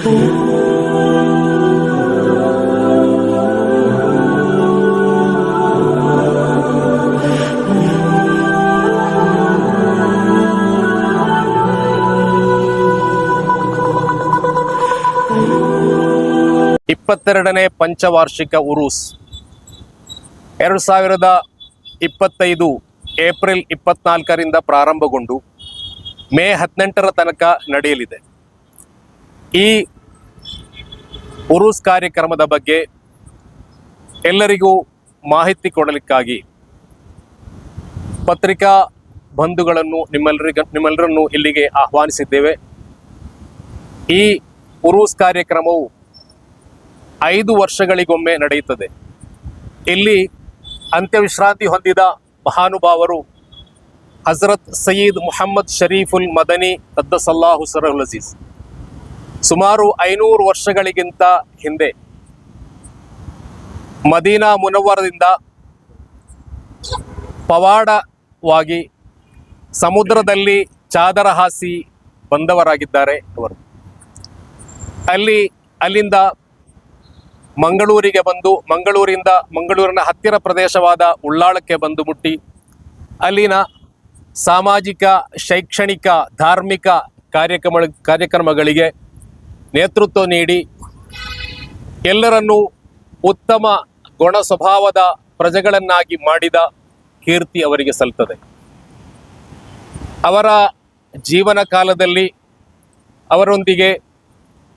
ಇಪ್ಪತ್ತೆರಡನೇ ಪಂಚವಾರ್ಷಿಕ ಉರೂಸ್ 2025 ಏಪ್ರಿಲ್ 24ರಿಂದ ಪ್ರಾರಂಭಗೊಂಡು ಮೇ 18ರ ತನಕ ನಡೆಯಲಿದೆ. ಈ ಉರೂಸ್ ಕಾರ್ಯಕ್ರಮದ ಬಗ್ಗೆ ಎಲ್ಲರಿಗೂ ಮಾಹಿತಿ ಕೊಡಲಿಕ್ಕಾಗಿ ಪತ್ರಿಕಾ ಬಂಧುಗಳನ್ನು ನಿಮ್ಮೆಲ್ಲರನ್ನು ಇಲ್ಲಿಗೆ ಆಹ್ವಾನಿಸಿದ್ದೇವೆ. ಈ ಉರೂಸ್ ಕಾರ್ಯಕ್ರಮವು 5 ವರ್ಷಗಳಿಗೊಮ್ಮೆ ನಡೆಯುತ್ತದೆ. ಇಲ್ಲಿ ಅಂತ್ಯವಿಶ್ರಾಂತಿ ಹೊಂದಿದ ಮಹಾನುಭಾವರು ಹಜರತ್ ಸಯೀದ್ ಮುಹಮ್ಮದ್ ಶರೀಫುಲ್ ಮದನಿ ಕದ್ದಸಲ್ಲಾಹು ಸಿರ್ರುಲ್ ಅಜೀಜ್ ಸುಮಾರು 500 ವರ್ಷಗಳಿಗಿಂತ ಹಿಂದೆ ಮದೀನಾ ಮುನವ್ವರದಿಂದ ಪವಾಡವಾಗಿ ಸಮುದ್ರದಲ್ಲಿ ಚಾದರ ಹಾಸಿ ಬಂದವರಾಗಿದ್ದಾರೆ. ಅವರು ಅಲ್ಲಿಂದ ಮಂಗಳೂರಿಗೆ ಬಂದು ಮಂಗಳೂರಿನ ಹತ್ತಿರ ಪ್ರದೇಶವಾದ ಉಳ್ಳಾಳಕ್ಕೆ ಬಂದು ಮುಟ್ಟಿ ಅಲ್ಲಿನ ಸಾಮಾಜಿಕ, ಶೈಕ್ಷಣಿಕ, ಧಾರ್ಮಿಕ ಕಾರ್ಯಕ್ರಮಗಳಿಗೆ ನೇತೃತ್ವ ನೀಡಿ ಎಲ್ಲರನ್ನೂ ಉತ್ತಮ ಗುಣ ಸ್ವಭಾವದ ಪ್ರಜೆಗಳನ್ನಾಗಿ ಮಾಡಿದ ಕೀರ್ತಿ ಅವರಿಗೆ ಸಲ್ತದೆ. ಅವರ ಜೀವನ ಕಾಲದಲ್ಲಿ ಅವರೊಂದಿಗೆ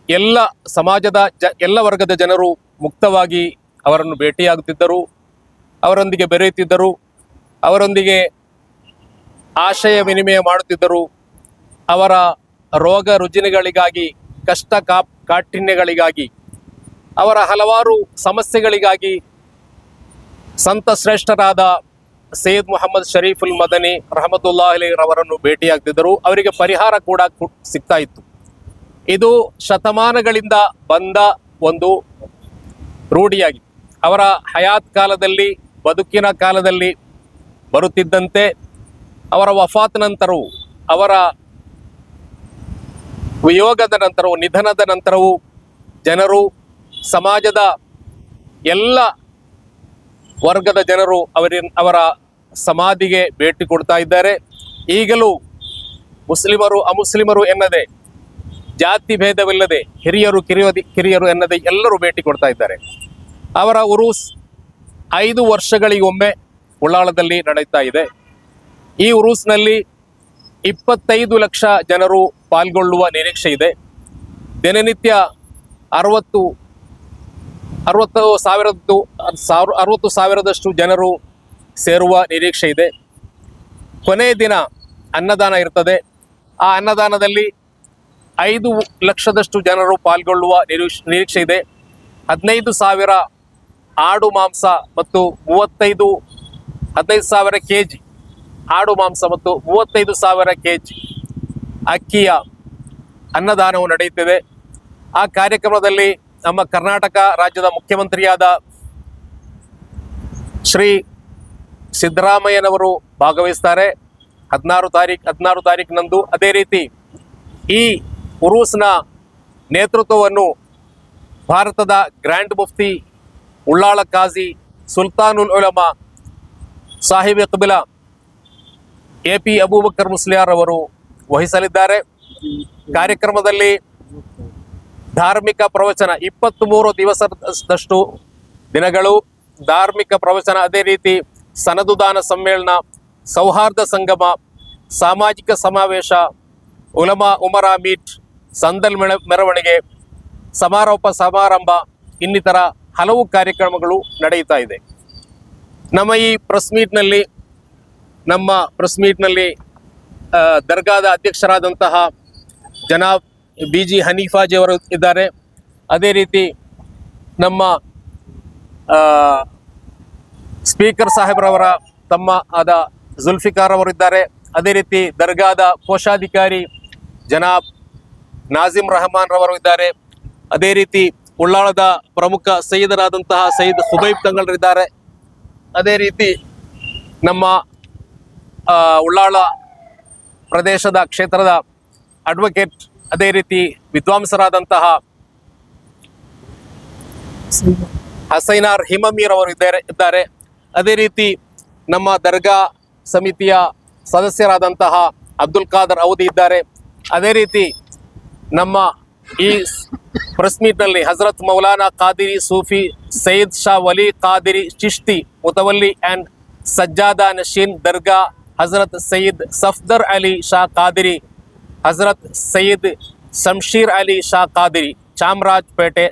ಎಲ್ಲ ಸಮಾಜದ ಎಲ್ಲ ವರ್ಗದ ಜನರು ಮುಕ್ತವಾಗಿ ಅವರನ್ನು ಭೇಟಿಯಾಗುತ್ತಿದ್ದರು, ಅವರೊಂದಿಗೆ ಬೆರೆಯುತ್ತಿದ್ದರು, ಅವರೊಂದಿಗೆ ಆಶಯ ವಿನಿಮಯ ಮಾಡುತ್ತಿದ್ದರು. ಅವರ ರೋಗ ರುಜಿನಗಳಿಗಾಗಿ, ಕಷ್ಟ ಕಾಠಿಣ್ಯಗಳಿಗಾಗಿ, ಅವರ ಹಲವಾರು ಸಮಸ್ಯೆಗಳಿಗಾಗಿ ಸಂತ ಶ್ರೇಷ್ಠರಾದ ಸೈಯದ್ ಮುಹಮ್ಮದ್ ಶರೀಫುಲ್ ಮದನಿ ರಹಮತುಲ್ಲಾಹಿ ಅಲೈಹಿ ಅವರನ್ನು ಭೇಟಿಯಾಗ್ತಿದ್ದರು. ಅವರಿಗೆ ಪರಿಹಾರ ಕೂಡ ಸಿಗ್ತಾ ಇತ್ತು. ಇದು ಶತಮಾನಗಳಿಂದ ಬಂದ ಒಂದು ರೂಢಿಯಾಗಿತ್ತು. ಅವರ ಹಯಾತ್ ಕಾಲದಲ್ಲಿ, ಬದುಕಿನ ಕಾಲದಲ್ಲಿ ಬರುತ್ತಿದ್ದಂತೆ ಅವರ ವಫಾತ್ ನಂತರವೂ, ಅವರ ವಿಯೋಗದ ನಂತರವೂ, ನಿಧನದ ನಂತರವೂ ಜನರು, ಸಮಾಜದ ಎಲ್ಲ ವರ್ಗದ ಜನರು ಅವರ ಸಮಾಧಿಗೆ ಭೇಟಿ ಕೊಡ್ತಾ ಇದ್ದಾರೆ. ಈಗಲೂ ಮುಸ್ಲಿಮರು ಅಮುಸ್ಲಿಮರು ಎನ್ನದೆ, ಜಾತಿ ಭೇದವಿಲ್ಲದೆ, ಹಿರಿಯರು ಕಿರಿಯರು ಎನ್ನದೆ ಎಲ್ಲರೂ ಭೇಟಿ ಕೊಡ್ತಾ ಇದ್ದಾರೆ. ಅವರ ಉರೂಸ್ 5 ವರ್ಷಗಳಿಗೊಮ್ಮೆ ಉಳ್ಳಾಳದಲ್ಲಿ ನಡೆಯುತ್ತಾ ಇದೆ. ಈ ಉರೂಸ್ನಲ್ಲಿ 25 ಲಕ್ಷ ಜನರು ಪಾಲ್ಗೊಳ್ಳುವ ನಿರೀಕ್ಷೆ ಇದೆ. ದಿನನಿತ್ಯ 60 ಸಾವಿರದಷ್ಟು ಜನರು ಸೇರುವ ನಿರೀಕ್ಷೆ ಇದೆ. ಕೊನೆಯ ದಿನ ಅನ್ನದಾನ ಇರ್ತದೆ. ಆ ಅನ್ನದಾನದಲ್ಲಿ 5 ಲಕ್ಷದಷ್ಟು ಜನರು ಪಾಲ್ಗೊಳ್ಳುವ ನಿರೀಕ್ಷೆ ಇದೆ. 15,000 ಆಡು ಮಾಂಸ ಮತ್ತು 15,000 kg ಆಡು ಮಾಂಸ ಮತ್ತು 35,000 kg ಅಕ್ಕಿಯ ಅನ್ನದಾನವು ನಡೆಯುತ್ತಿದೆ. ಆ ಕಾರ್ಯಕ್ರಮದಲ್ಲಿ ನಮ್ಮ ಕರ್ನಾಟಕ ರಾಜ್ಯದ ಮುಖ್ಯಮಂತ್ರಿಯಾದ ಶ್ರೀ ಸಿದ್ದರಾಮಯ್ಯನವರು ಭಾಗವಹಿಸ್ತಾರೆ 16 ತಾರೀಕಿನಂದು. ಅದೇ ರೀತಿ ಈ ಉರೂಸ್ನ ನೇತೃತ್ವವನ್ನು ಭಾರತದ ಗ್ರ್ಯಾಂಡ್ ಮುಫ್ತಿ, ಉಳ್ಳಾಳ ಕಾಜಿ, ಸುಲ್ತಾನುಲ್ ಉಲಮಾ, ಸಾಹಿಬ್ ಕಿಬ್ಲಾ AP ಅಬೂಬಕರ್ ಮುಸ್ಲಿಯಾರ್ ಅವರು ವಹಿಸಲಿದ್ದಾರೆ. ಕಾರ್ಯಕ್ರಮದಲ್ಲಿ ಧಾರ್ಮಿಕ ಪ್ರವಚನ 23 ದಿವಸದಷ್ಟು ದಿನಗಳು ಧಾರ್ಮಿಕ ಪ್ರವಚನ, ಅದೇ ರೀತಿ ಸನದುದಾನ ಸಮ್ಮೇಳನ, ಸೌಹಾರ್ದ ಸಂಗಮ, ಸಾಮಾಜಿಕ ಸಮಾವೇಶ, ಉಲಮಾ ಉಮರಾ ಮೀಟ್, ಸಂದಲ್ ಮೆರವಣಿಗೆ, ಸಮಾರಂಭ ಇನ್ನಿತರ ಹಲವು ಕಾರ್ಯಕ್ರಮಗಳು ನಡೆಯುತ್ತಾ ಇದೆ. ನಮ್ಮ ಪ್ರೆಸ್ ಮೀಟ್ನಲ್ಲಿ ದರ್ಗಾದ ಅಧ್ಯಕ್ಷರಾದಂತಹ ಜನಾಬ್ BG ಹನೀಫಾಜಿ ಅವರು ಇದ್ದಾರೆ. ಅದೇ ರೀತಿ ನಮ್ಮ ಸ್ಪೀಕರ್ ಸಾಹೇಬ್ರವರ ತಮ್ಮ ಆದ ಜುಲ್ಫಿಕಾರ್ ಅವರು ಇದ್ದಾರೆ. ಅದೇ ರೀತಿ ದರ್ಗಾದ ಕೋಶಾಧಿಕಾರಿ ಜನಾಬ್ ನಾಜಿಮ್ ರಹಮಾನ್ ರವರು ಇದ್ದಾರೆ. ಅದೇ ರೀತಿ ಉಳ್ಳಾಳದ ಪ್ರಮುಖ ಸೈಯದರಾದಂತಹ ಸೈಯದ್ ಹುಬೈಬ್ ತಂಗಳ್ರಿದ್ದಾರೆ. ಅದೇ ರೀತಿ ನಮ್ಮ ಉಳ್ಳಾಳ ಪ್ರದೇಶದ ಕ್ಷೇತ್ರದ ಅಡ್ವೊಕೇಟ್, ಅದೇ ರೀತಿ ವಿದ್ವಾಂಸರಾದಂತಹ ಹಸೈನಾರ್ ಹಿಮಮೀರ್ ಅವರು ಇದ್ದಾರೆ. ಅದೇ ರೀತಿ ನಮ್ಮ ದರ್ಗಾ ಸಮಿತಿಯ ಸದಸ್ಯರಾದಂತಹ ಅಬ್ದುಲ್ ಖಾದರ್ ಔದಿ ಇದ್ದಾರೆ. ಅದೇ ರೀತಿ ನಮ್ಮ ಈ ಪ್ರೆಸ್ ಮೀಟ್ನಲ್ಲಿ ಹಜರತ್ ಮೌಲಾನಾ ಖಾದಿರಿ ಸೂಫಿ ಸೈಯದ್ ಶಾ ವಲಿ ಖಾದಿರಿ ಚಿಶ್ತಿ ಮುತವಲ್ಲಿ ಆ್ಯಂಡ್ ಸಜ್ಜಾದಾ ನಶೀನ್ ದರ್ಗಾ ಹಜರತ್ ಸಯ್ಯದ್ ಸಫ್ದರ್ ಅಲಿ ಶಾ ಖಾದಿರಿ, ಹಜರತ್ ಸಯ್ಯದ್ ಶಂಶೀರ್ ಅಲಿ ಶಾ ಖಾದಿರಿ, ಚಾಮರಾಜಪೇಟೆ,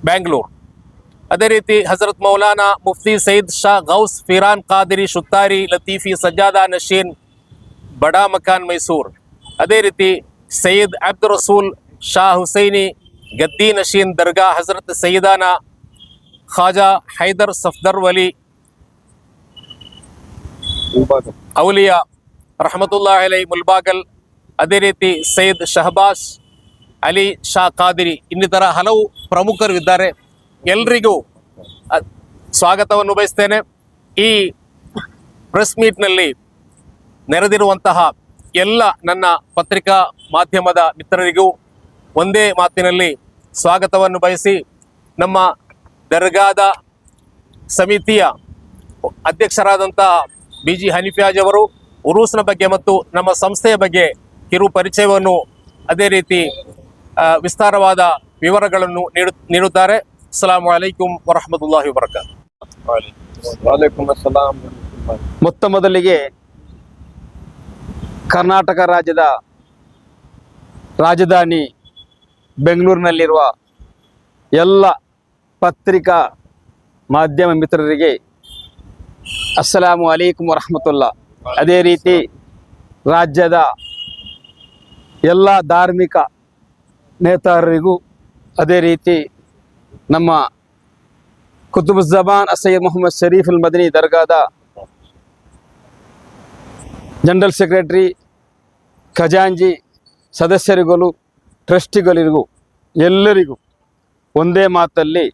ಬ್ಯಾಂಗ್ಳೂರು. ಅದೇ ರೀತಿ ಹಜರತ್ ಮೌಲಾನಾ ಮುಫ್ತಿ ಸಯ್ಯದ್ ಶಾ ಗೌಸ್ ಫಿರಾನ್ ಖಾದಿರಿ ಶುತ್ತಾರಿ ಲತೀಫಿ ಸಜ್ಜಾದಾ ನಶೀನ್ ಬಡಾ ಮಕಾನ್ ಮೈಸೂರು. ಅದೇ ರೀತಿ ಸಯ್ಯದ್ ಅಬ್ದುಲ್ ರಸೂಲ್ ಶಾ ಹುಸೈನಿ ಗದ್ದಿ ನಶೀನ್ ದರ್ಗಾ ಹಜರತ್ ಸಯ್ಯದಾನಾ ಖ್ವಾಜಾ ಹೈದರ್ ಸಫ್ದರ್ ವಲಿ ಔಲಿಯಾ ರಹಮತುಲ್ಲಾಹಿ ಅಲೈ ಮುಲ್ಬಾಗಲ್. ಅದೇ ರೀತಿ ಸಯ್ಯದ್ ಶಹಬಾಸ್ ಅಲಿ ಶಾ ಖಾದಿರಿ ಇನ್ನಿತರ ಹಲವು ಪ್ರಮುಖರು ಇದ್ದಾರೆ. ಎಲ್ರಿಗೂ ಸ್ವಾಗತವನ್ನು ಬಯಸ್ತೇನೆ. ಈ ಪ್ರೆಸ್ ಮೀಟ್ನಲ್ಲಿ ನೆರೆದಿರುವಂತಹ ಎಲ್ಲ ನನ್ನ ಪತ್ರಿಕಾ ಮಾಧ್ಯಮದ ಮಿತ್ರರಿಗೂ ಒಂದೇ ಮಾತಿನಲ್ಲಿ ಸ್ವಾಗತವನ್ನು ಬಯಸಿ, ನಮ್ಮ ದರ್ಗಾದ ಸಮಿತಿಯ ಅಧ್ಯಕ್ಷರಾದಂತಹ BG ಹನೀಫಿಯಾಜ್ ಅವರು ಉರೂಸ್ನ ಬಗ್ಗೆ ಮತ್ತು ನಮ್ಮ ಸಂಸ್ಥೆಯ ಬಗ್ಗೆ ಕಿರು ಪರಿಚಯವನ್ನು ಅದೇ ರೀತಿ ವಿಸ್ತಾರವಾದ ವಿವರಗಳನ್ನು ನೀಡುತ್ತಾರೆ. ಅಸ್ಸಲಾಮು ಅಲೈಕುಂ ವರಹಮತುಲ್ಲಾಹಿ ವಬರಕಾತು. ಮೊತ್ತ ಮೊದಲಿಗೆ ಕರ್ನಾಟಕ ರಾಜ್ಯದ ರಾಜಧಾನಿ ಬೆಂಗಳೂರಿನಲ್ಲಿರುವ ಎಲ್ಲ ಪತ್ರಿಕಾ ಮಾಧ್ಯಮ ಮಿತ್ರರಿಗೆ ಅಸ್ಸಲಾಮು ಅಲೈಕುಂ ವರಹಮತುಲ್ಲಾ. ಅದೇ ರೀತಿ ರಾಜ್ಯದ ಎಲ್ಲ ಧಾರ್ಮಿಕ ನೇತಾರರಿಗೂ, ಅದೇ ರೀತಿ ನಮ್ಮ ಕುತುಬುಜ್ಜಮಾನ್ ಸಯ್ಯದ್ ಮೊಹಮ್ಮದ್ ಶರೀಫ್ ಅಲ್ ಮದನಿ ದರ್ಗಾದ ಜನರಲ್ ಸೆಕ್ರೆಟರಿ, ಖಜಾಂಜಿ ಸದಸ್ಯರಿಗೂ, ಟ್ರಸ್ಟಿಗಳಿಗೂ ಎಲ್ಲರಿಗೂ ಒಂದೇ ಮಾತಲ್ಲಿ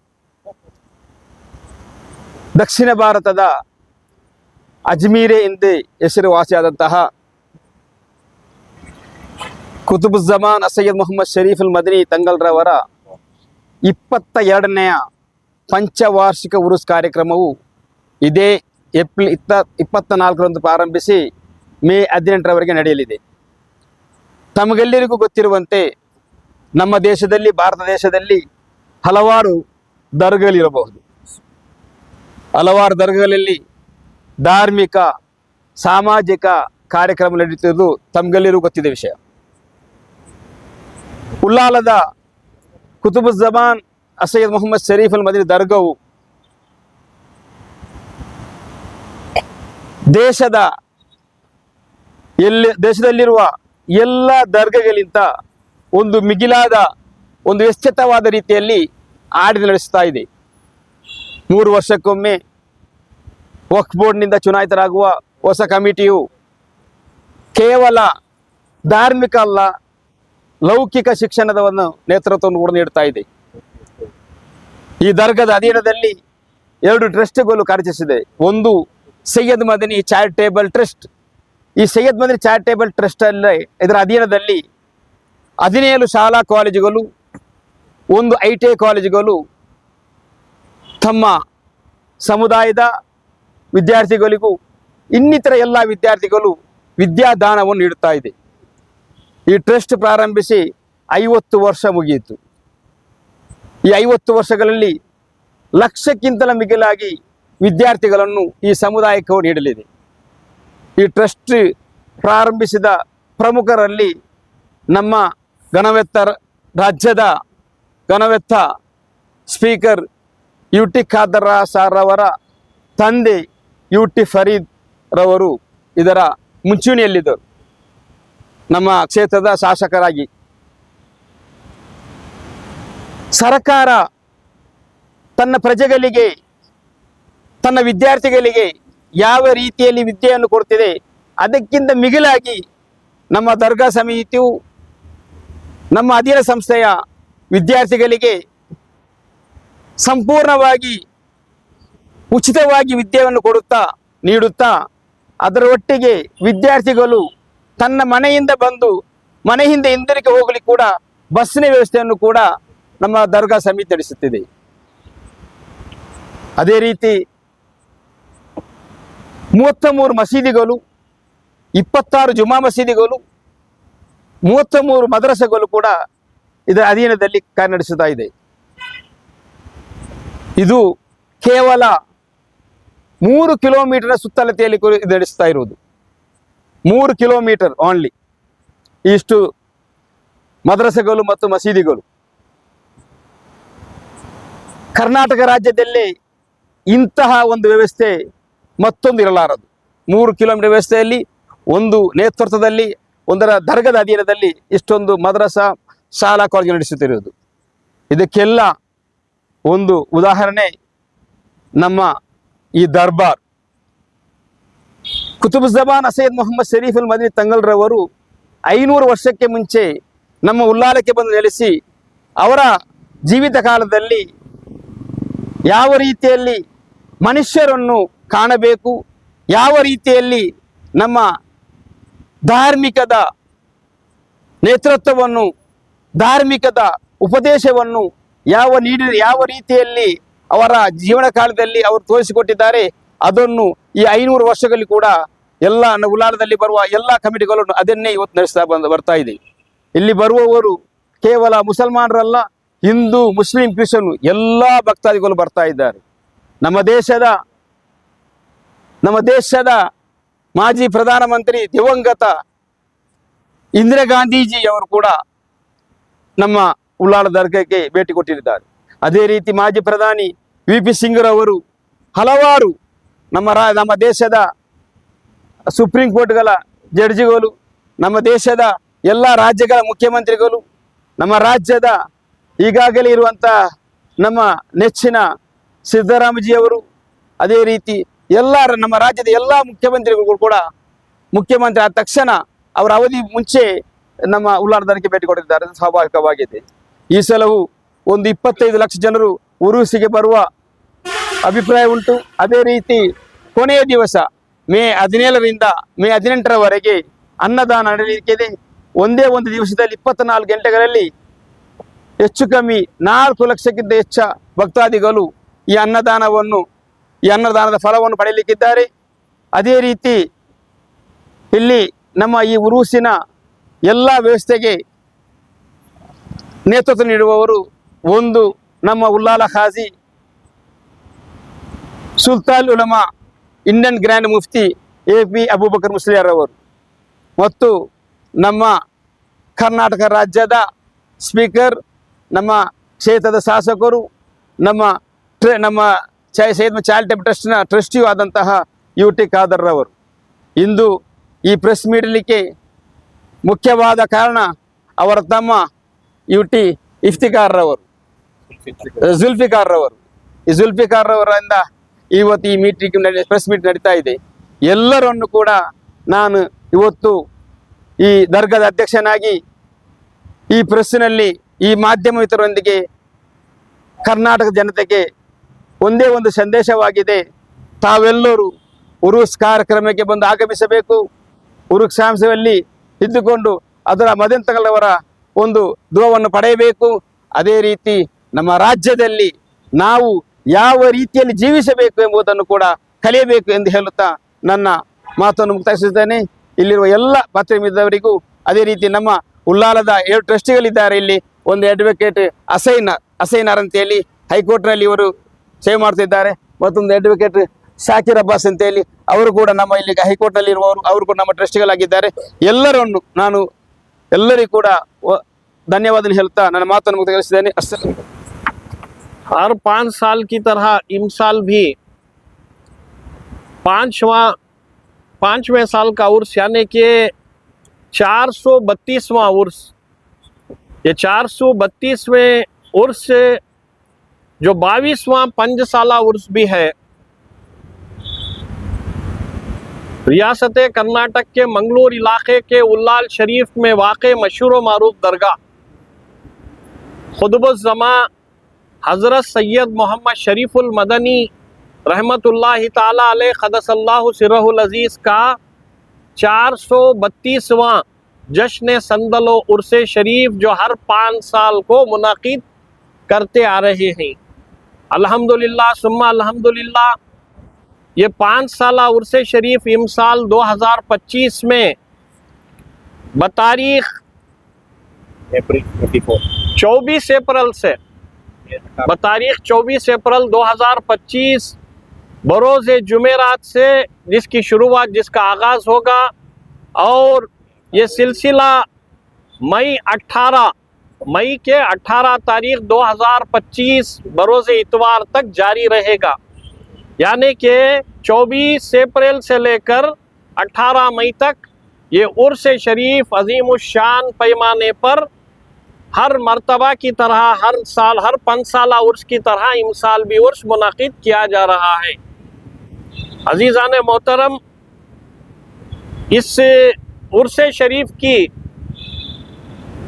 ದಕ್ಷಿಣ ಭಾರತದ ಅಜ್ಮೀರೆ ಎಂದೇ ಹೆಸರುವಾಸಿಯಾದಂತಹ ಕುತುಬುಜ್ಜಮಾನ್ ಸಯ್ಯದ್ ಮೊಹಮ್ಮದ್ ಶರೀಫ್ ಅಲ್ ಮದನಿ ತಂಗಲ್ರವರ 22ನೇ ಪಂಚವಾರ್ಷಿಕ ಉರುಸ್ ಕಾರ್ಯಕ್ರಮವು ಇದೇ ಏಪ್ರಿಲ್ 24ರಂದು ಪ್ರಾರಂಭಿಸಿ ಮೇ 18ರವರೆಗೆ ನಡೆಯಲಿದೆ. ತಮಗೆಲ್ಲರಿಗೂ ಗೊತ್ತಿರುವಂತೆ ನಮ್ಮ ದೇಶದಲ್ಲಿ, ಭಾರತ ದೇಶದಲ್ಲಿ ಹಲವಾರು ದರ್ಗಗಳಿರಬಹುದು. ಹಲವಾರು ದರ್ಗಗಳಲ್ಲಿ ಧಾರ್ಮಿಕ, ಸಾಮಾಜಿಕ ಕಾರ್ಯಕ್ರಮ ನಡೆಯುತ್ತಿರುವುದು ತಮಗೆಲ್ಲರಿಗೂ ಗೊತ್ತಿದೆ ವಿಷಯ. ಉಲ್ಲಾಲದ ಕುತುಬುಜ್ಜಮಾನ್ ಸಯ್ಯದ್ ಮೊಹಮ್ಮದ್ ಶರೀಫ್ ಅಲ್ ಮದನಿ ದರ್ಗಾವು ದೇಶದಲ್ಲಿರುವ ಎಲ್ಲ ದರ್ಗಗಳಿಂದ ಒಂದು ಮಿಗಿಲಾದ, ಒಂದು ವ್ಯವಸ್ಥಿತವಾದ ರೀತಿಯಲ್ಲಿ ಆಡಳಿತ ನಡೆಸ್ತಾ ಇದೆ. 3 ವರ್ಷಕ್ಕೊಮ್ಮೆ ವಕ್ಫ್ ಬೋರ್ಡ್ನಿಂದ ಚುನಾಯಿತರಾಗುವ ಹೊಸ ಕಮಿಟಿಯು ಕೇವಲ ಧಾರ್ಮಿಕ ಅಲ್ಲ, ಲೌಕಿಕ ಶಿಕ್ಷಣದವನ್ನು ನೇತೃತ್ವವನ್ನು ಕೂಡ ನೀಡ್ತಾ ಇದೆ. ಈ ದರ್ಗದ ಅಧೀನದಲ್ಲಿ 2 ಟ್ರಸ್ಟ್ಗಳು ಕಾರ್ಯನಿರ್ವಹಿಸಿದೆ. ಒಂದು ಸಯ್ಯದ್ ಮದನಿ ಚಾರಿಟೇಬಲ್ ಟ್ರಸ್ಟ್. ಈ ಸಯ್ಯದ್ ಮದನಿ ಚಾರಿಟೇಬಲ್ ಟ್ರಸ್ಟ್ ಅಲ್ಲಿ ಇದರ ಅಧೀನದಲ್ಲಿ 17 ಶಾಲಾ ಕಾಲೇಜುಗಳು, 1 ITI ಕಾಲೇಜುಗಳು ತಮ್ಮ ಸಮುದಾಯದ ವಿದ್ಯಾರ್ಥಿಗಳಿಗೂ ಇನ್ನಿತರ ಎಲ್ಲ ವಿದ್ಯಾರ್ಥಿಗಳು ವಿದ್ಯಾದಾನವನ್ನು ನೀಡುತ್ತಾ ಇದೆ. ಈ ಟ್ರಸ್ಟ್ ಪ್ರಾರಂಭಿಸಿ 50 ವರ್ಷ ಮುಗಿಯಿತು. ಈ 50 ವರ್ಷಗಳಲ್ಲಿ ಲಕ್ಷಕ್ಕಿಂತಲೂ ಮಿಗಿಲಾಗಿ ವಿದ್ಯಾರ್ಥಿಗಳನ್ನು ಈ ಸಮುದಾಯಕ್ಕೆ ನೀಡಲಿದೆ. ಈ ಟ್ರಸ್ಟ್ ಪ್ರಾರಂಭಿಸಿದ ಪ್ರಮುಖರಲ್ಲಿ ನಮ್ಮ ರಾಜ್ಯದ ಘನವೆತ್ತ ಸ್ಪೀಕರ್ UT ಖಾದರ್ ಸಾರ್ ಅವರ ತಂದೆ UT ಫರೀದ್ ರವರು ಇದರ ಮುಂಚೂಣಿಯಲ್ಲಿದ್ದರು. ನಮ್ಮ ಕ್ಷೇತ್ರದ ಶಾಸಕರಾಗಿ ಸರ್ಕಾರ ತನ್ನ ಪ್ರಜೆಗಳಿಗೆ, ತನ್ನ ವಿದ್ಯಾರ್ಥಿಗಳಿಗೆ ಯಾವ ರೀತಿಯಲ್ಲಿ ವಿದ್ಯೆಯನ್ನು ಕೊಡ್ತಿದೆ, ಅದಕ್ಕಿಂತ ಮಿಗಿಲಾಗಿ ನಮ್ಮ ದರ್ಗಾ ಸಮಿತಿಯು ನಮ್ಮ ಅಧೀನ ಸಂಸ್ಥೆಯ ವಿದ್ಯಾರ್ಥಿಗಳಿಗೆ ಸಂಪೂರ್ಣವಾಗಿ ಉಚಿತವಾಗಿ ವಿದ್ಯೆಯನ್ನು ನೀಡುತ್ತಾ ಅದರ ಒಟ್ಟಿಗೆ ವಿದ್ಯಾರ್ಥಿಗಳು ತನ್ನ ಮನೆಯಿಂದ ಬಂದು ಮನೆಯಿಂದ ಹಿಂದಿರುಗಿ ಹೋಗಲಿಕ್ಕೆ ಕೂಡ ಬಸ್ಸಿನ ವ್ಯವಸ್ಥೆಯನ್ನು ಕೂಡ ನಮ್ಮ ದರ್ಗಾ ಸಮಿತಿ ನಡೆಸುತ್ತಿದೆ. ಅದೇ ರೀತಿ 33 ಮಸೀದಿಗಳು, 26 ಜುಮಾ ಮಸೀದಿಗಳು, 33 ಮದ್ರಸೆಗಳು ಕೂಡ ಇದರ ಅಧೀನದಲ್ಲಿ ಕಾರ್ಯನಡೆಸುತ್ತಾ ಇದೆ. ಇದು ಕೇವಲ 3 ಕಿಲೋಮೀಟರ್ ಸುತ್ತಳತೆಯಲ್ಲಿ ಇದು ನಡೆಸ್ತಾ ಇರುವುದು. 3 ಕಿಲೋಮೀಟರ್ ಓನ್ಲಿ ಇಷ್ಟು ಮದ್ರಸೆಗಳು ಮತ್ತು ಮಸೀದಿಗಳು. ಕರ್ನಾಟಕ ರಾಜ್ಯದಲ್ಲಿ ಇಂತಹ ಒಂದು ವ್ಯವಸ್ಥೆ ಮತ್ತೊಂದು ಇರಲಾರದು. 3 ಕಿಲೋಮೀಟರ್ ವ್ಯವಸ್ಥೆಯಲ್ಲಿ ಒಂದು ನೇತೃತ್ವದಲ್ಲಿ ಒಂದರ ದರ್ಗದ ಅಧೀನದಲ್ಲಿ ಇಷ್ಟೊಂದು ಮದ್ರಸಾ ಶಾಲಾ ಕಾಲೇಜು ನಡೆಸುತ್ತಿರುವುದು. ಇದಕ್ಕೆಲ್ಲ ಒಂದು ಉದಾಹರಣೆ ನಮ್ಮ ಈ ದರ್ಬಾರ್. ಕುತುಬುಜ್ಜಮಾನ್ ಸೈಯದ್ ಮೊಹಮ್ಮದ್ ಶರೀಫ್ ಅಲ್ ಮದನಿ ತಂಗಲ್ರವರು 500 ವರ್ಷಕ್ಕೆ ಮುಂಚೆ ನಮ್ಮ ಉಲ್ಲಾಲಕ್ಕೆ ಬಂದು ನೆಲೆಸಿ ಅವರ ಜೀವಿತ ಕಾಲದಲ್ಲಿ ಯಾವ ರೀತಿಯಲ್ಲಿ ಮನುಷ್ಯರನ್ನು ಕಾಣಬೇಕು, ಯಾವ ರೀತಿಯಲ್ಲಿ ನಮ್ಮ ಧಾರ್ಮಿಕದ ನೇತೃತ್ವವನ್ನು, ಧಾರ್ಮಿಕದ ಉಪದೇಶವನ್ನು ಯಾವ ರೀತಿಯಲ್ಲಿ ಅವರ ಜೀವನ ಕಾಲದಲ್ಲಿ ಅವರು ತೋರಿಸಿಕೊಟ್ಟಿದ್ದಾರೆ, ಅದನ್ನು ಈ 500 ವರ್ಷಗಳಲ್ಲಿ ಕೂಡ ಎಲ್ಲ ಉಲ್ಲಾಲದಲ್ಲಿ ಬರುವ ಎಲ್ಲ ಕಮಿಟಿಗಳನ್ನು ಅದನ್ನೇ ಇವತ್ತು ನಡೆಸ್ತಾ ಬರ್ತಾ ಇದೆ. ಇಲ್ಲಿ ಬರುವವರು ಕೇವಲ ಮುಸಲ್ಮಾನರಲ್ಲ, ಹಿಂದೂ, ಮುಸ್ಲಿಂ, ಕ್ರಿಶ್ಚಿಯನ್ ಎಲ್ಲ ಭಕ್ತಾದಿಗಳು ಬರ್ತಾ ಇದ್ದಾರೆ. ನಮ್ಮ ದೇಶದ ಮಾಜಿ ಪ್ರಧಾನಮಂತ್ರಿ ದಿವಂಗತ ಇಂದಿರಾ ಗಾಂಧೀಜಿಯವರು ಕೂಡ ನಮ್ಮ ಉಲ್ಲಾಳ ದರ್ಗಾಕ್ಕೆ ಭೇಟಿ ಕೊಟ್ಟಿದ್ದಾರೆ. ಅದೇ ರೀತಿ ಮಾಜಿ ಪ್ರಧಾನಿ VP ಸಿಂಗ್ರವರು, ಹಲವಾರು ನಮ್ಮ ದೇಶದ ಸುಪ್ರೀಂ ಕೋರ್ಟ್ಗಳ ಜಡ್ಜಿಗಳು, ನಮ್ಮ ದೇಶದ ಎಲ್ಲ ರಾಜ್ಯಗಳ ಮುಖ್ಯಮಂತ್ರಿಗಳು, ನಮ್ಮ ರಾಜ್ಯದ ಈಗಾಗಲೇ ಇರುವಂಥ ನಮ್ಮ ನೆಚ್ಚಿನ ಸಿದ್ದರಾಮಜಿಯವರು, ಅದೇ ರೀತಿ ಎಲ್ಲ ನಮ್ಮ ರಾಜ್ಯದ ಎಲ್ಲ ಮುಖ್ಯಮಂತ್ರಿಗಳು ಕೂಡ ಮುಖ್ಯಮಂತ್ರಿ ಆದ ತಕ್ಷಣ ಅವರ ಅವಧಿ ಮುಂಚೆ ನಮ್ಮ ಉಲ್ಲಾಳ ದರ್ಗಾಕ್ಕೆ ಭೇಟಿ ಕೊಟ್ಟಿದ್ದಾರೆ. ಸ್ವಾಭಾವಿಕವಾಗಿದೆ. ಈ ಸಲವೂ ಒಂದು 25 ಲಕ್ಷ ಜನರು ಉರುಸಿಗೆ ಬರುವ ಅಭಿಪ್ರಾಯ ಉಂಟು. ಅದೇ ರೀತಿ ಕೊನೆಯ ದಿವಸ ಮೇ 17ರಿಂದ ಮೇ 18ರವರೆಗೆ ಅನ್ನದಾನ ನಡೆಯಲಿಕ್ಕಿದೆ. ಒಂದೇ ಒಂದು ದಿವಸದಲ್ಲಿ 24 ಗಂಟೆಗಳಲ್ಲಿ ಹೆಚ್ಚು ಕಮ್ಮಿ 4 ಲಕ್ಷಕ್ಕಿಂತ ಹೆಚ್ಚು ಭಕ್ತಾದಿಗಳು ಈ ಅನ್ನದಾನದ ಫಲವನ್ನು ಪಡೆಯಲಿಕ್ಕಿದ್ದಾರೆ. ಅದೇ ರೀತಿ ಇಲ್ಲಿ ನಮ್ಮ ಈ ಉರುಸಿನ ಎಲ್ಲ ವ್ಯವಸ್ಥೆಗೆ ನೇತೃತ್ವ ನೀಡುವವರು ಒಂದು ನಮ್ಮ Ullal Qazi Sultan Ulama Indian grand Mufti AP Abubakar ಮುಸ್ಲಿಯಾರವರು ಮತ್ತು ನಮ್ಮ ಕರ್ನಾಟಕ ರಾಜ್ಯದ ಸ್ಪೀಕರ್, ನಮ್ಮ ಕ್ಷೇತ್ರದ ಶಾಸಕರು, ನಮ್ಮ ಸೈಯದ್ ಚಾರಿಟೇಬಲ್ ಟ್ರಸ್ಟ್ನ ಟ್ರಸ್ಟಿಯೂ ಆದಂತಹ UT ಖಾದರ್ರವರು ಇಂದು ಈ ಪ್ರೆಸ್ ಮೀಡಲಿಕ್ಕೆ ಮುಖ್ಯವಾದ ಕಾರಣ ಅವರ ತಮ್ಮ UT ಜುಲ್ಫಿಕಾರ್ರವರು. ಈ ಜುಲ್ಫಿಕಾರ್ರವರಿಂದ ಇವತ್ತು ಈ ಪ್ರೆಸ್ ಮೀಟ್ ನಡೀತಾ ಇದೆ. ಎಲ್ಲರನ್ನು ಕೂಡ ನಾನು ಇವತ್ತು ಈ ದರ್ಗಾದ ಅಧ್ಯಕ್ಷನಾಗಿ ಈ ಪ್ರೆಸ್ಸಿನಲ್ಲಿ ಈ ಮಾಧ್ಯಮ ಮಿತ್ರರೊಂದಿಗೆ ಕರ್ನಾಟಕ ಜನತೆಗೆ ಒಂದೇ ಒಂದು ಸಂದೇಶವಾಗಿದೆ. ತಾವೆಲ್ಲರೂ ಉರುಸ್ ಕಾರ್ಯಕ್ರಮಕ್ಕೆ ಬಂದು ಆಗಮಿಸಬೇಕು. ಉರುಸ್ ಸಾಂಸದಲ್ಲಿ ಇದ್ದುಕೊಂಡು ಅದರ ಮದೆಂತಗಳವರ ಒಂದು ದುವವನ್ನು ಪಡೆಯಬೇಕು. ಅದೇ ರೀತಿ ನಮ್ಮ ರಾಜ್ಯದಲ್ಲಿ ನಾವು ಯಾವ ರೀತಿಯಲ್ಲಿ ಜೀವಿಸಬೇಕು ಎಂಬುದನ್ನು ಕೂಡ ಕಲಿಯಬೇಕು ಎಂದು ಹೇಳುತ್ತಾ ನನ್ನ ಮಾತನ್ನು ಮುಕ್ತಾಯಿಸುತ್ತೇನೆ. ಇಲ್ಲಿರುವ ಎಲ್ಲ ಪತ್ರಿಮಿದ್ದವರಿಗೂ, ಅದೇ ರೀತಿ ನಮ್ಮ ಉಲ್ಲಾಲದ 7 ಟ್ರಸ್ಟಿಗಳಿದ್ದಾರೆ. ಇಲ್ಲಿ ಒಂದು ಅಡ್ವೊಕೇಟ್ ಅಸೈನಾರ್ ಅಂತೇಳಿ ಹೈಕೋರ್ಟ್ನಲ್ಲಿ ಇವರು ಸೇವೆ ಮಾಡ್ತಿದ್ದಾರೆ. ಮತ್ತೊಂದು ಅಡ್ವೊಕೇಟ್ ಶಾಕಿರ್ ಅಬ್ಬಾಸ್ ಅಂತೇಳಿ ಅವರು ಕೂಡ ನಮ್ಮ ಇಲ್ಲಿ ಹೈಕೋರ್ಟ್ನಲ್ಲಿ ಇರುವವರು, ಅವರು ಕೂಡ ನಮ್ಮ ಟ್ರಸ್ಟಿಗಳಾಗಿದ್ದಾರೆ. ಎಲ್ಲರನ್ನು ನಾನು ಎಲ್ಲರಿಗೂ ಕೂಡ ಧನ್ಯವಾದ ಹೇಳ್ತಾ ನನ್ನ ಮಾತನ್ನು ಮುಕ್ತಾಯಗೊಳಿಸಿದ್ದೇನೆ. हर 5 साल की तरह इस साल भी 5वें साल का उर्स यानी कि 432वां उर्स, ये 432वें उर्स जो 22वां 5 साला उर्स भी है, रियासत कर्नाटक के मंगलूर इलाके के उल्लाल शरीफ में वाक़े मशहूर व मारूफ दरगाह खुतबुज़्ज़मा हज़रत सैयद मोहम्मद शरीफुल मदनी रहमतुल्लाहि ताला अलैह क़द्दसल्लाहु सिर्रहुल अज़ीज़ का 432वां जश्न संदलो उर्से शरीफ जो हर 5 साल को मुनाकिद करते आ रहे हैं। अल्हम्दुलिल्लाह सुम्मा अल्हम्दुलिल्लाह, ये 5 साला उर्स शरीफ इमसाल 2025 में बतारीख अप्रैल 24 अप्रैल से बतारीख 24 अप्रैल 2025 बरोज़ जुमेरात से जिसकी शुरुआत, जिसका आगाज़ होगा और ये सिलसिला मई के 18 तारीख 2025 बरोज़ इतवार तक जारी रहेगा। यानी कि 24 अप्रैल से लेकर 18 मई तक ये उर्स शरीफ अज़ीमुश्शान पैमाने पर हर मर्तबा की तरह, हर साल, हर 5 साला उर्स की तरह इमसाल भी उर्स मुनाकिद किया जा रहा है। अजीज़ान मोहतरम, इस उर्स शरीफ की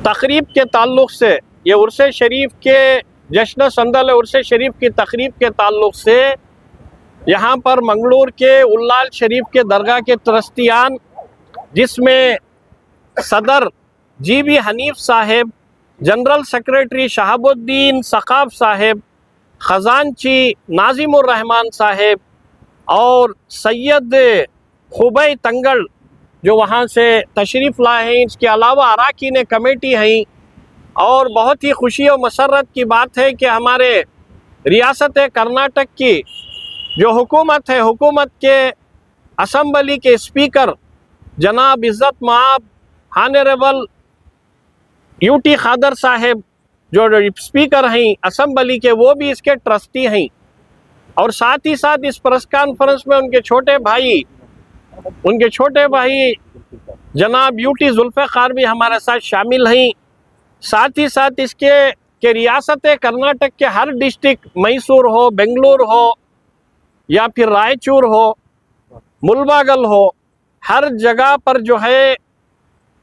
तकरीब के ताल्लुक़ से, ये उर्स शरीफ के जश्न संदल उर्स शरीफ की तकरीब के ताल्लुक़ से यहाँ पर मंगलूर के उल्लाल शरीफ के दरगाह के ट्रस्टियान, जिसमें सदर GB हनीफ साहेब, जनरल सेक्रेटरी शहाबुद्दीन सकाफ साहेब, ख़जानची नाजिमुर रहमान साहेब और सैयद खुबई तंगड़ जो वहाँ से तशरीफ़ लाए हैं, इसके अलावा अराकीन कमेटी हैं। और बहुत ही खुशी और मसरत की बात है कि हमारे रियासत कर्नाटक की जो हुकूमत है, हुकूमत के असम्बली के स्पीकर जनाब इज़्ज़त मआब हानरेबल UT खादर साहेब जो स्पीकर हैं असम्बली के, वो भी इसके ट्रस्टी हैं। और साथ ही साथ इस प्रेस कॉन्फ्रेंस में उनके छोटे भाई जनाब UT जुल्फ़िकार भी हमारे साथ शामिल हैं। साथ ही साथ इसके कि रियासत कर्नाटक के हर डिस्ट्रिक्ट, मैसूर हो, बेंगलुरु हो या फिर रायचूर हो, मुलबागल हो, हर जगह पर जो है,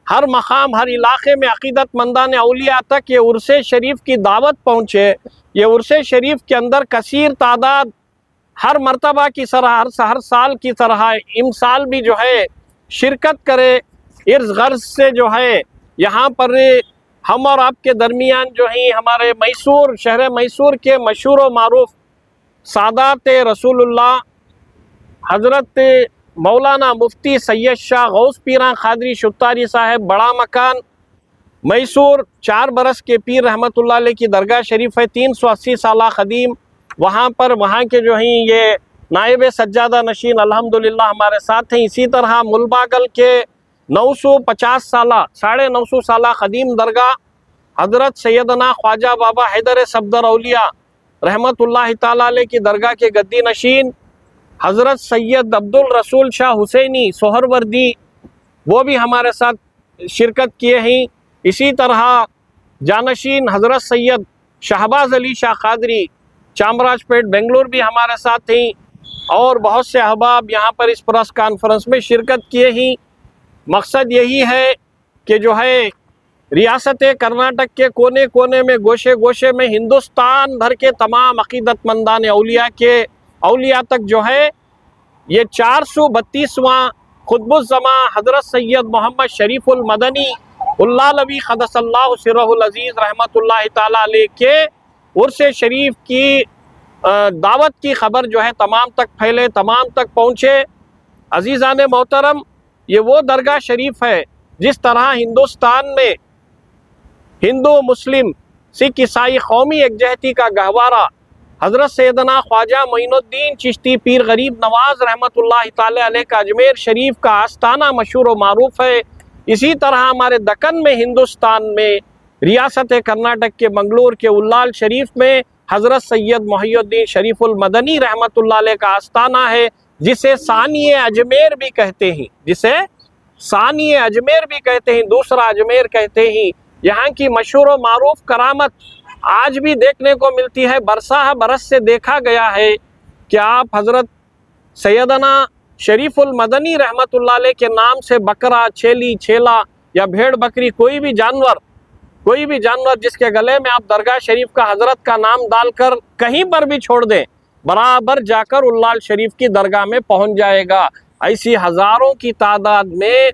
हर मकाम, हर इलाके में अक़ीदतमंदान औलिया तक ये उर्स शरीफ की दावत पहुँचे। ये उर्स शरीफ के अंदर कसीर तादाद हर मर्तबा की तरह, हर साल की तरह इमसाल भी जो है शिरकत करे। इर्ज़ गर्ज़ से जो है यहाँ पर हम और आपके दरमियान जो हैं हमारे मैसूर, शहर मैसूर के मशहूर व मारूफ सादात रसूलुल्लाह हज़रत मौलाना मुफ्ती सैयद शाह गौस पीरां खादरी शुत्तारी साहब बड़ा मकान मैसूर 4 बरस के पीर रहमतुल्लाह अलैह की दरगाह शरीफ है, 380 साला ख़दीम। वहाँ पर वहाँ के जो हैं ये नायब सज्जादा नशीन अल्हम्दुलिल्लाह हमारे साथ हैं। इसी तरह मुलबागल के 950 साला, 950 साला ख़दीम दरगाह हज़रत सैयदना ख्वाजा बाबा हैदर सफदर औलिया रहमतुल्लाह ताला अलैह की दरगाह के गद्दी नशीन हज़रत सैयद अब्दुल रसूल शाह हुसैनी सोहरवर्दी, वो भी हमारे साथ शिरकत किए हैं। इसी तरह जानशीन हज़रत सैयद शहबाज अली शाह कादरी चामराजपेट बेंगलुरु भी हमारे साथ हैं। और बहुत से अहबाब यहाँ पर इस प्रेस कॉन्फ्रेंस में शिरकत किए हैं। मकसद यही है कि जो है रियासत कर्नाटक के कोने कोने में, गोशे गोशे में, हिंदुस्तान भर के तमाम अक़ीदतमंदान औलिया तक जो है ये 432वां खुतबुज़्ज़मा हज़रत सैयद मोहम्मद शरीफुल मदनी उल्लालवी क़द्दसल्लाहु सिर्रहुल अज़ीज़ रहमतुल्लाहि ताला अलैह के उर्स शरीफ की दावत की खबर जो है तमाम तक फैले, तमाम तक पहुँचे। अज़ीज़ान मोहतरम, ये वो दरगाह शरीफ है जिस तरह हिंदुस्तान में हिंदू, मुस्लिम, सिख, ईसाई कौमी एकजहती का गहवारा हज़रत सैयदना ख्वाजा मोइनुद्दीन चिश्ती पीर गरीब नवाज रहमतुल्लाह ताला अलैह का अजमेर शरीफ का आस्ताना मशहूर व मारूफ है। इसी तरह हमारे दक्कन में, हिंदुस्तान में, रियासत कर्नाटक के मंगलूर के उल्लाल शरीफ में हज़रत सैयद मोहिउद्दीन शरीफुल मदनी रहमतुल्लाह अलैह का आस्ताना है, जिसे सानिए अजमेर भी कहते हैं, दूसरा अजमेर कहते हैं। यहाँ की मशहूर व मारूफ करामत आज भी देखने को मिलती है। बरस से देखा गया है कि आप हज़रत सैयदना शरीफुल मदनी रहमतुल्लाह अलैह के नाम से बकरा, छेली, छेला या भेड़ बकरी, कोई भी जानवर जिसके गले में आप दरगाह शरीफ का हज़रत का नाम डालकर कहीं पर भी छोड़ दें, बराबर जाकर उल्लाल शरीफ की दरगाह में पहुंच जाएगा। ऐसी हज़ारों की तादाद में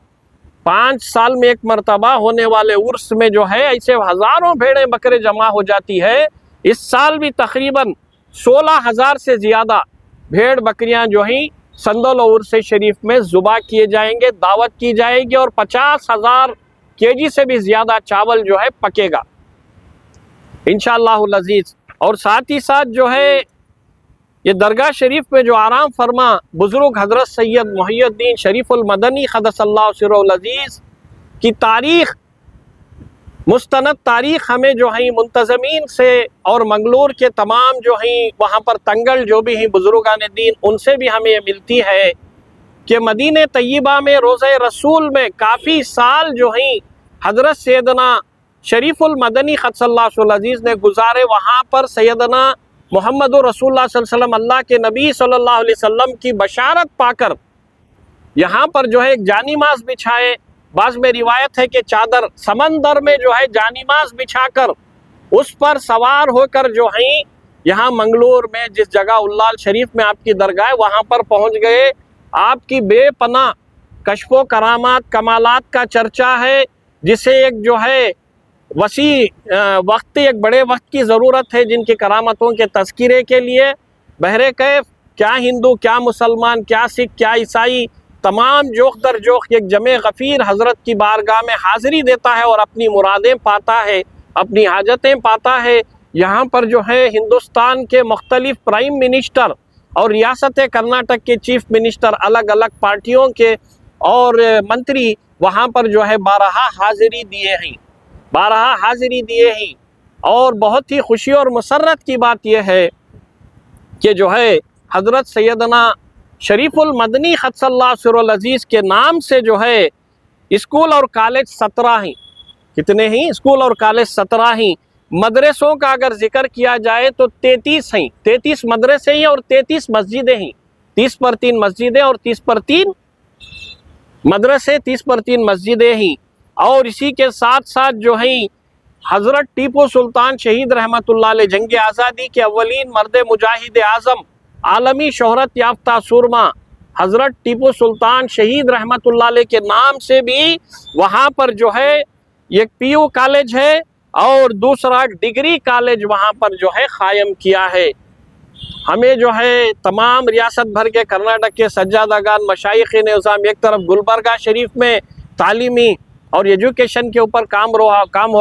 5 साल में एक मरतबा होने वाले उर्स में जो है ऐसे हज़ारों भेड़ें बकरे जमा हो जाती है। इस साल भी तकरीबन 16,000 से ज़्यादा भेड़ बकरियां जो हैं संदल और उर्स शरीफ में ज़ुबा किए जाएंगे, दावत की जाएगी और 50,000 केजी से भी ज़्यादा चावल जो है पकेगा इंशाअल्लाहुल अज़ीज़। और साथ ही साथ जो है ये दरगाह शरीफ में जो आराम फरमा बुज़ुर्ग हज़रत सैयद मुहियुद्दीन शरीफुल मदनी क़द्दसल्लाहु सिर्रुल अज़ीज़ की तारीख़, मुस्तनद तारीख़ हमें जो है मुंतज़मीन से और मंगलूर के तमाम जो हैं वहाँ पर तंगल जो भी हैं बुज़ुर्गान दीन, उनसे भी हमें ये मिलती है कि मदीने तय्यबा में रोज़े रसूल में काफ़ी साल जो हैं हज़रत सैयदना शरीफुल मदनी क़द्दसल्लाहु अज़ीज़ ने गुजारे। वहाँ पर सैयदना मोहम्मद रसूलुल्लाह सल्लल्लाहु अलैहि वसल्लम, अल्लाह के नबी सल्लल्लाहु अलैहि वसल्लम की बशारत पाकर यहाँ पर जो है एक जानीमाज़ बिछाए। बाज़ में रिवायत है कि चादर समंदर में जो है जानीमाज़ बिछाकर उस पर सवार होकर जो है यहाँ मंगलूर में जिस जगह उल्लाल शरीफ में आपकी दरगाह है वहाँ पर पहुँच गए। आपकी बेपनाह कश्फो करामात कमालात का चर्चा है, जिसे एक जो है वसी वक्त, एक बड़े वक्त की ज़रूरत है जिनकी करामतों के तज़किरे के लिए। बहरे कैफ क्या हिंदू, क्या मुसलमान, क्या सिख, क्या ईसाई, तमाम जोख दर जोख एक जमे गफ़ीर हज़रत की बारगाह में हाज़िरी देता है और अपनी मुरादें पाता है, अपनी हाजतें पाता है। यहाँ पर जो है हिंदुस्तान के मुख्तलिफ़ प्राइम मिनिस्टर और रियासत कर्नाटक के चीफ मिनिस्टर, अलग अलग पार्टियों के और मंत्री वहाँ पर जो है बारहा हाज़िरी दिए हैं। और बहुत ही खुशी और मसरत की बात यह है कि जो है हज़रत सैयदना शरीफुल मदनी क़द्दसल्लाहु सिर्रुल अज़ीज़ के नाम से जो है स्कूल और कॉलेज 17 हैं। कितने हैं? स्कूल और कॉलेज 17 हैं। मदरसों का अगर जिक्र किया जाए तो 33 हैं, 33 मदरसे हैं और 33 मस्जिदें हैं। 30 पर 3 मस्जिदें और 30 पर 3 मदरसे, 30 पर 3 मस्जिदें हैं। और इसी के साथ साथ जो है हज़रत टीपू सुल्तान शहीद रहमतुल्लाह अलैह जंग आज़ादी के अव्वलीन मर्द मुजाहिद आज़म, आलमी शोहरत याफ्ता सुरमा हज़रत टीपू सुल्तान शहीद रहमतुल्लाह अलैह के नाम से भी वहाँ पर जो है एक PU कॉलेज है और दूसरा डिग्री कॉलेज वहाँ पर जो है क़ायम किया है। हमें जो है तमाम रियासत भर के कर्नाटक के सज्जादागान मशाइख़ निज़ाम, एक तरफ गुलबर्गा शरीफ में तालीमी और एजुकेशन के ऊपर काम हो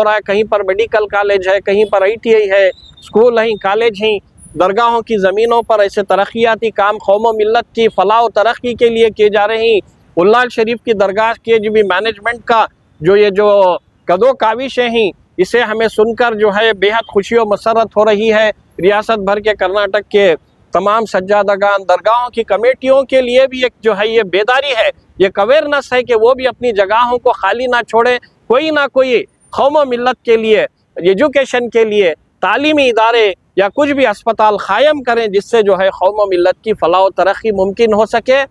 रहा है, कहीं पर मेडिकल कॉलेज है, कहीं पर ITI है, स्कूल हैं, कॉलेज हैं। दरगाहों की ज़मीनों पर ऐसे तरक्याती काम कौम मिल्लत की फ़लाह व तरक्की के लिए किए जा रहे हैं। उल्लाल शरीफ की दरगाह के जो भी मैनेजमेंट का जो कदो काविशें हैं, इसे हमें सुनकर जो है बेहद खुशी और मसरत हो रही है। रियासत भर के कर्नाटक के तमाम सज्जादगान दरगाहों की कमेटियों के लिए भी एक जो है ये बेदारी है, ये अवेयरनेस है कि वो भी अपनी जगहों को खाली ना छोड़ें, कोई ना कोई कौम मिल्लत के लिए, एजुकेशन के लिए तालीमी इदारे या कुछ भी अस्पताल क़ायम करें, जिससे जो है कौम मिल्लत की फ़लाह व तरक्की मुमकिन हो सके।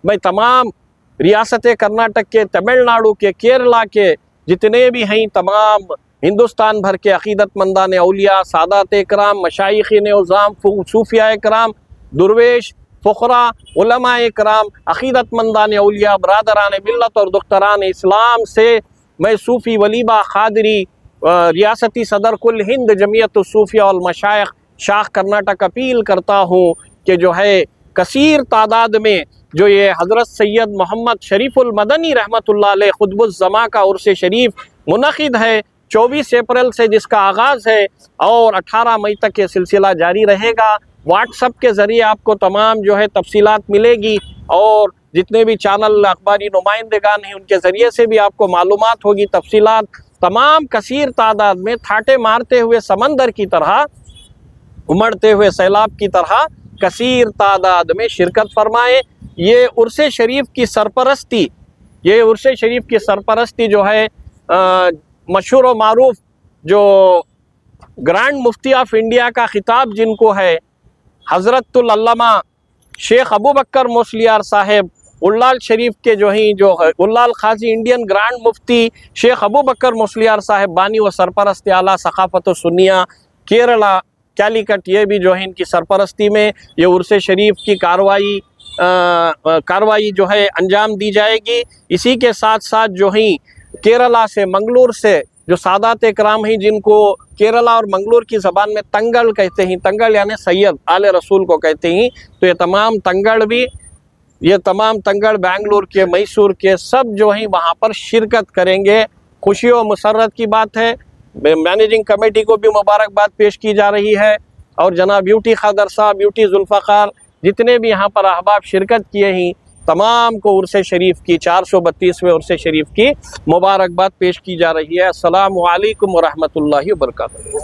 मैं तमाम रियासत कर्नाटक के, तमिलनाडु के, केरला के जितने भी हैं तमाम हिंदुस्तान भर के अक़ीदतमंदान औलिया, सादात इकराम, मशाइख़ निज़ाम, सूफिया इकराम, दुरवेश, फ़ुक़रा, उलमा इकराम, अक़ीदतमंदान औलिया, बरादरान मिल्लत और दुख्तरान इस्लाम से मैं सूफ़ी वलीबा क़ादरी रियासती सदर कुल हिंद जमीयत सूफिया और मशाइख़ शाख कर्नाटक अपील करता हूँ कि जो है कसीर तादाद में जो ये हज़रत सैयद मोहम्मद शरीफुल मदनी रहमतुल्लाह अलैह ख़ुतबुज़्ज़मा का उर्स शरीफ मुनक़िद है 24 अप्रैल से, जिसका आगाज़ है और 18 मई तक ये सिलसिला जारी रहेगा। व्हाट्सएप के ज़रिए आपको तमाम जो है तफसीलात मिलेगी और जितने भी चैनल अखबारी नुमाइंदगान हैं उनके ज़रिए से भी आपको मालूमात होगी, तफसीलात। तमाम कसीर तादाद में ठाटे मारते हुए समंदर की तरह, उमड़ते हुए सैलाब की तरह कसीर तादाद में शिरकत फरमाए। ये उर्स शरीफ की सरपरस्ती जो है मशहूर व मारूफ जो ग्रैंड मुफ्ती ऑफ इंडिया का खिताब जिनको है हज़रतुल अल्लामा शेख अबू बकर मुस्लियार साहब, उल्लाल शरीफ के जो हैं जो उल्लाल खाजी इंडियन ग्रैंड मुफ्ती शेख अबू बकर मुस्लियार साहब बानी व सरपरस्त आला सकाफ़त व सुन्निया केरला कैलिकट, ये भी जो है इनकी सरपरस्ती में ये उर्स शरीफ की कार्रवाई जो है अंजाम दी जाएगी। इसी के साथ साथ जो हैं केरला से, मंगलूर से जो सादात इकराम हैं जिनको केरला और मंगलोर की ज़बान में तंगल कहते हैं, तंगल यानी सैयद आले रसूल को कहते हैं, तो ये तमाम तंगड़ बेंगलुरु के, मैसूर के सब जो हैं वहाँ पर शिरकत करेंगे। खुशी और मुसर्रत की बात है। मैनेजिंग कमेटी को भी मुबारकबाद पेश की जा रही है और जनाब ब्यूटी खादर साहब, ब्यूटी जुल्फ़ाकार, जितने भी यहाँ पर अहबाब शिरकत किए हैं तमाम को उर्स शरीफ की 432वें उर्स शरीफ की मुबारकबाद पेश की जा रही है। अस्सलामु अलैकुम व रहमतुल्लाहि व बरकातहू।